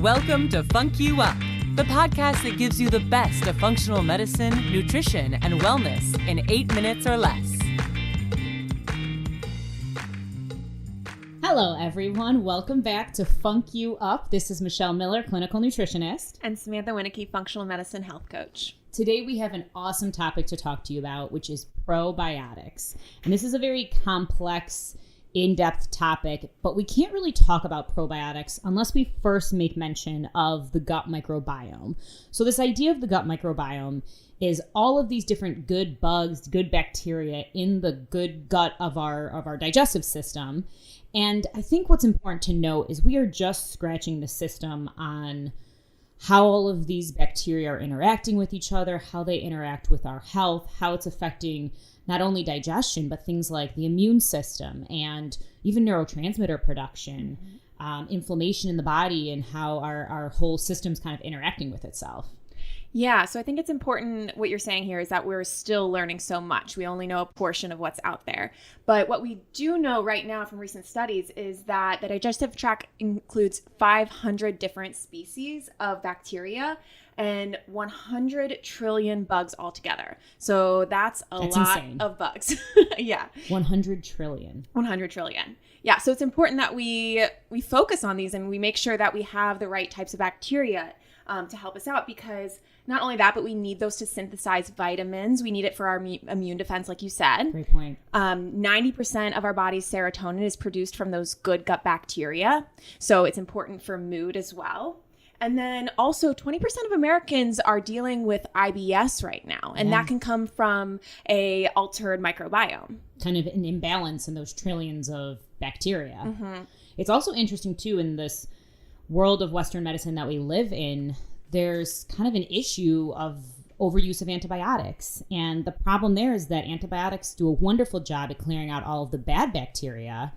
Welcome to Func You Up, the podcast that gives you the best of functional medicine, nutrition, and wellness in 8 minutes or less. Hello, everyone. Welcome back to Func You Up. This is Michelle Miller, clinical nutritionist. And Samantha Wineke, functional medicine health coach. Today, we have an awesome topic to talk to you about, which is probiotics. And this is a very complex, in-depth topic, but we can't really talk about probiotics unless we first make mention of the gut microbiome. So this idea of the gut microbiome is all of these different good bugs, good bacteria in the good gut of our digestive system. And I think what's important to note is we are just scratching the system on how all of these bacteria are interacting with each other, how they interact with our health, how it's affecting not only digestion, but things like the immune system and even neurotransmitter production, inflammation in the body, and how our whole system's kind of interacting with itself. Yeah, so I think it's important what you're saying here is that we're still learning so much. We only know a portion of what's out there. But what we do know right now from recent studies is that the digestive tract includes 500 different species of bacteria and 100 trillion bugs altogether. So that's lot insane. Of bugs. Yeah. 100 trillion. 100 trillion. Yeah, so it's important that we focus on these and we make sure that we have the right types of bacteria to help us out, because not only that, but we need those to synthesize vitamins. We need it for our immune defense, like you said. Great point. 90% of our body's serotonin is produced from those good gut bacteria. So it's important for mood as well. And then also 20% of Americans are dealing with IBS right now. And that can come from a altered microbiome. Kind of an imbalance in those trillions of bacteria. Mm-hmm. It's also interesting, too, in this world of Western medicine that we live in, there's kind of an issue of overuse of antibiotics. And the problem there is that antibiotics do a wonderful job at clearing out all of the bad bacteria,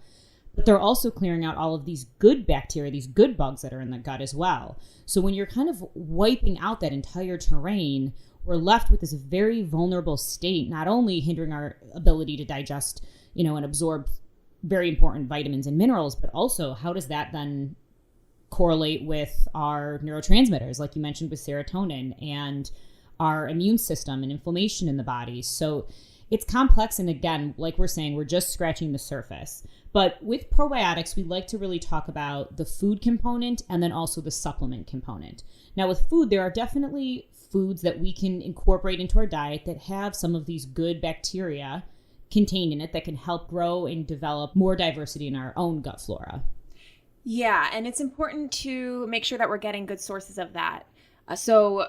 but they're also clearing out all of these good bacteria, these good bugs that are in the gut as well. So when you're kind of wiping out that entire terrain, we're left with this very vulnerable state, not only hindering our ability to digest, and absorb very important vitamins and minerals, but also how does that then correlate with our neurotransmitters, like you mentioned with serotonin, and our immune system and inflammation in the body. So it's complex. And again, like we're saying, we're just scratching the surface. But with probiotics, we like to really talk about the food component and then also the supplement component. Now with food, there are definitely foods that we can incorporate into our diet that have some of these good bacteria contained in it that can help grow and develop more diversity in our own gut flora. Yeah, and it's important to make sure that we're getting good sources of that. So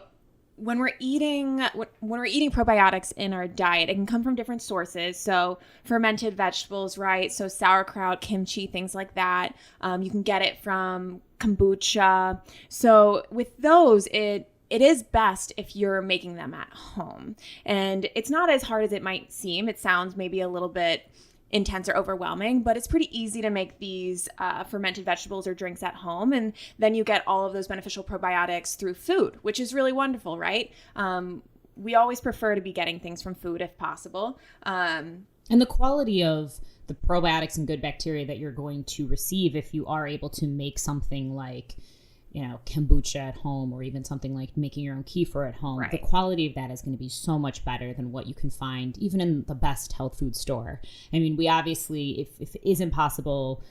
when we're eating probiotics in our diet, it can come from different sources. So fermented vegetables, right? So sauerkraut, kimchi, things like that. You can get it from kombucha. So with those, it is best if you're making them at home. And it's not as hard as it might seem. It sounds maybe a little bit intense or overwhelming, but it's pretty easy to make these fermented vegetables or drinks at home. And then you get all of those beneficial probiotics through food, which is really wonderful, right? We always prefer to be getting things from food if possible. And the quality of the probiotics and good bacteria that you're going to receive if you are able to make something like kombucha at home, or even something like making your own kefir at home, right. The quality of that is going to be so much better than what you can find even in the best health food store. I mean, we obviously, if it isn't possible,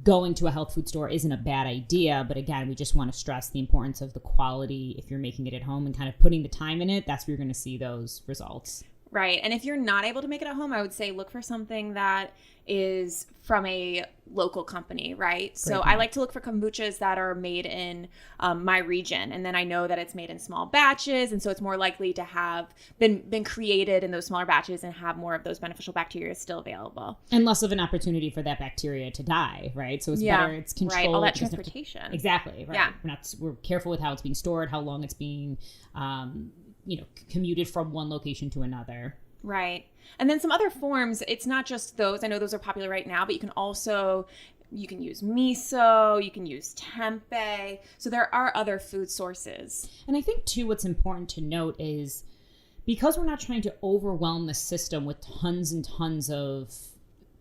going to a health food store isn't a bad idea. But again, we just want to stress the importance of the quality if you're making it at home and kind of putting the time in it. That's where you're going to see those results. Right. And if you're not able to make it at home, I would say look for something that is from a local company, right? So I like to look for kombuchas that are made in my region. And then I know that it's made in small batches. And so it's more likely to have been created in those smaller batches and have more of those beneficial bacteria still available. And less of an opportunity for that bacteria to die, right? So it's better, it's controlled. Right, all that transportation. Exactly, right. Yeah. We're careful with how it's being stored, how long it's being commuted from one location to another. Right. And then some other forms, it's not just those. I know those are popular right now, but you can use miso, you can use tempeh. So there are other food sources. And I think, too, what's important to note is because we're not trying to overwhelm the system with tons and tons of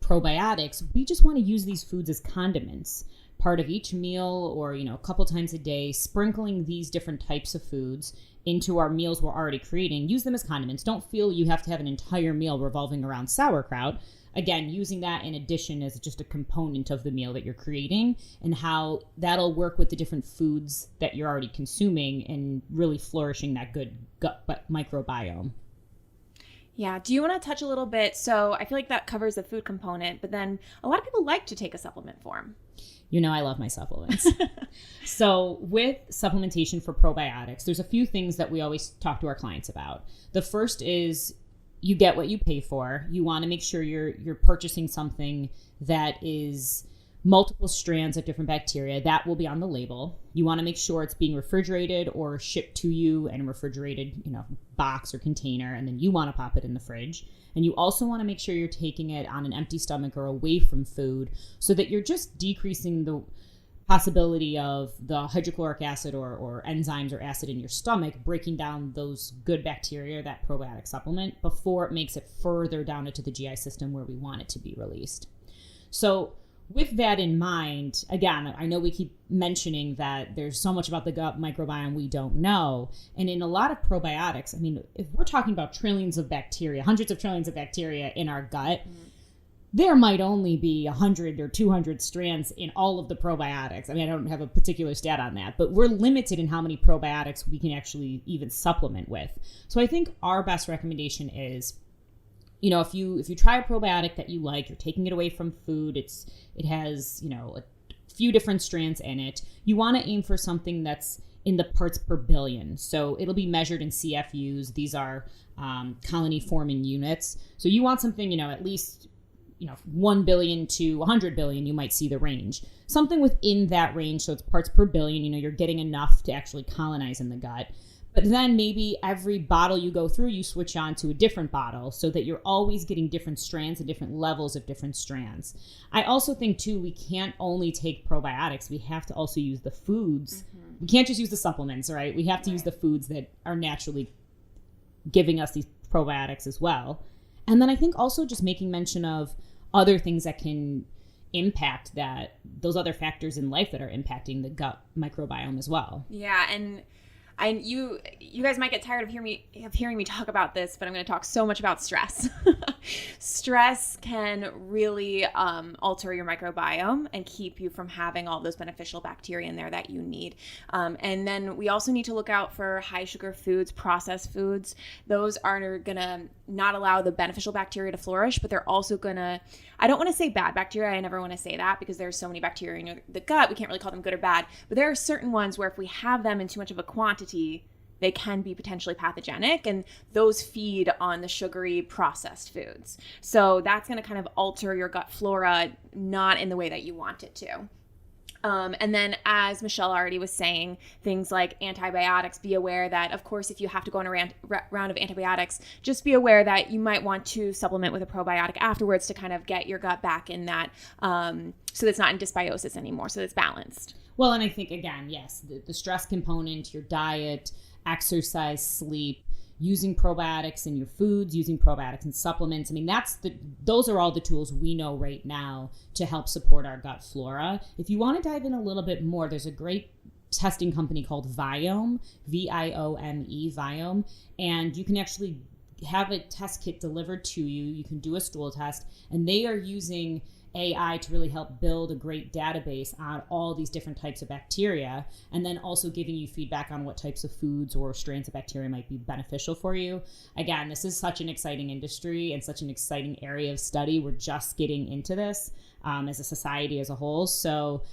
probiotics, we just want to use these foods as condiments. part of each meal or, a couple times a day, sprinkling these different types of foods into our meals we're already creating. Use them as condiments. Don't feel you have to have an entire meal revolving around sauerkraut. Again, using that in addition as just a component of the meal that you're creating, and how that'll work with the different foods that you're already consuming and really flourishing that good gut microbiome. Yeah. Do you want to touch a little bit? So I feel like that covers the food component, but then a lot of people like to take a supplement form. I love my supplements. So with supplementation for probiotics, there's a few things that we always talk to our clients about. The first is you get what you pay for. You want to make sure you're purchasing something that is multiple strands of different bacteria. That will be on the label. You want to make sure it's being refrigerated or shipped to you in a refrigerated, box or container, and then you want to pop it in the fridge. And you also want to make sure you're taking it on an empty stomach or away from food, so that you're just decreasing the possibility of the hydrochloric acid or enzymes or acid in your stomach breaking down those good bacteria, that probiotic supplement, before it makes it further down into the GI system where we want it to be released. So with that in mind, again, I know we keep mentioning that there's so much about the gut microbiome we don't know. And in a lot of probiotics, if we're talking about trillions of bacteria, hundreds of trillions of bacteria in our gut, there might only be 100 or 200 strands in all of the probiotics. I don't have a particular stat on that, but we're limited in how many probiotics we can actually even supplement with. So I think our best recommendation is, if you try a probiotic that you like, you're taking it away from food, it has, a few different strands in it. You want to aim for something that's in the parts per billion. So it'll be measured in CFUs. These are colony forming units. So you want something, at least 1 billion to 100 billion, you might see the range. Something within that range, so it's parts per billion, you're getting enough to actually colonize in the gut. But then maybe every bottle you go through, you switch on to a different bottle so that you're always getting different strands and different levels of different strands. I also think, too, we can't only take probiotics. We have to also use the foods. Mm-hmm. We can't just use the supplements, right? We have to use the foods that are naturally giving us these probiotics as well. And then I think also just making mention of other things that can impact those other factors in life that are impacting the gut microbiome as well. Yeah, and you guys might get tired of hearing me talk about this, but I'm going to talk so much about stress. Stress can really alter your microbiome and keep you from having all those beneficial bacteria in there that you need. And then we also need to look out for high sugar foods, processed foods. Those are going to not allow the beneficial bacteria to flourish, but they're also going to, I don't want to say bad bacteria. I never want to say that because there's so many bacteria in the gut. We can't really call them good or bad, but there are certain ones where if we have them in too much of a quantity, they can be potentially pathogenic, and those feed on the sugary processed foods. So that's going to kind of alter your gut flora, not in the way that you want it to. And then, as Michelle already was saying, things like antibiotics, be aware that, of course, if you have to go on a round of antibiotics, just be aware that you might want to supplement with a probiotic afterwards to kind of get your gut back in that, so that it's not in dysbiosis anymore, so it's balanced. Well, and I think, again, yes, the stress component, your diet, exercise, sleep, using probiotics in your foods, using probiotics in supplements. Those are all the tools we know right now to help support our gut flora. If you want to dive in a little bit more, there's a great testing company called Viome, Viome, Viome, and you can actually have a test kit delivered to you. You can do a stool test, and they are using AI to really help build a great database on all these different types of bacteria, and then also giving you feedback on what types of foods or strains of bacteria might be beneficial for you. Again, this is such an exciting industry and such an exciting area of study. We're just getting into this as a society as a whole. So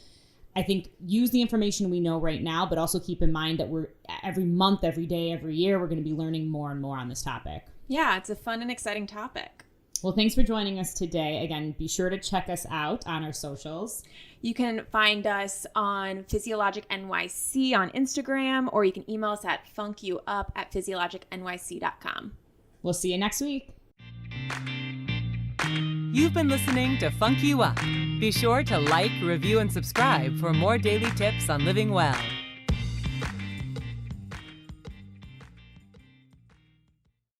I think use the information we know right now, but also keep in mind that we're every month, every day, every year, we're going to be learning more and more on this topic. Yeah, it's a fun and exciting topic. Well, thanks for joining us today. Again, be sure to check us out on our socials. You can find us on Physio Logic NYC on Instagram, or you can email us at funcyouyup@physiologicnyc.com. We'll see you next week. You've been listening to Func You Up. Be sure to like, review, and subscribe for more daily tips on living well.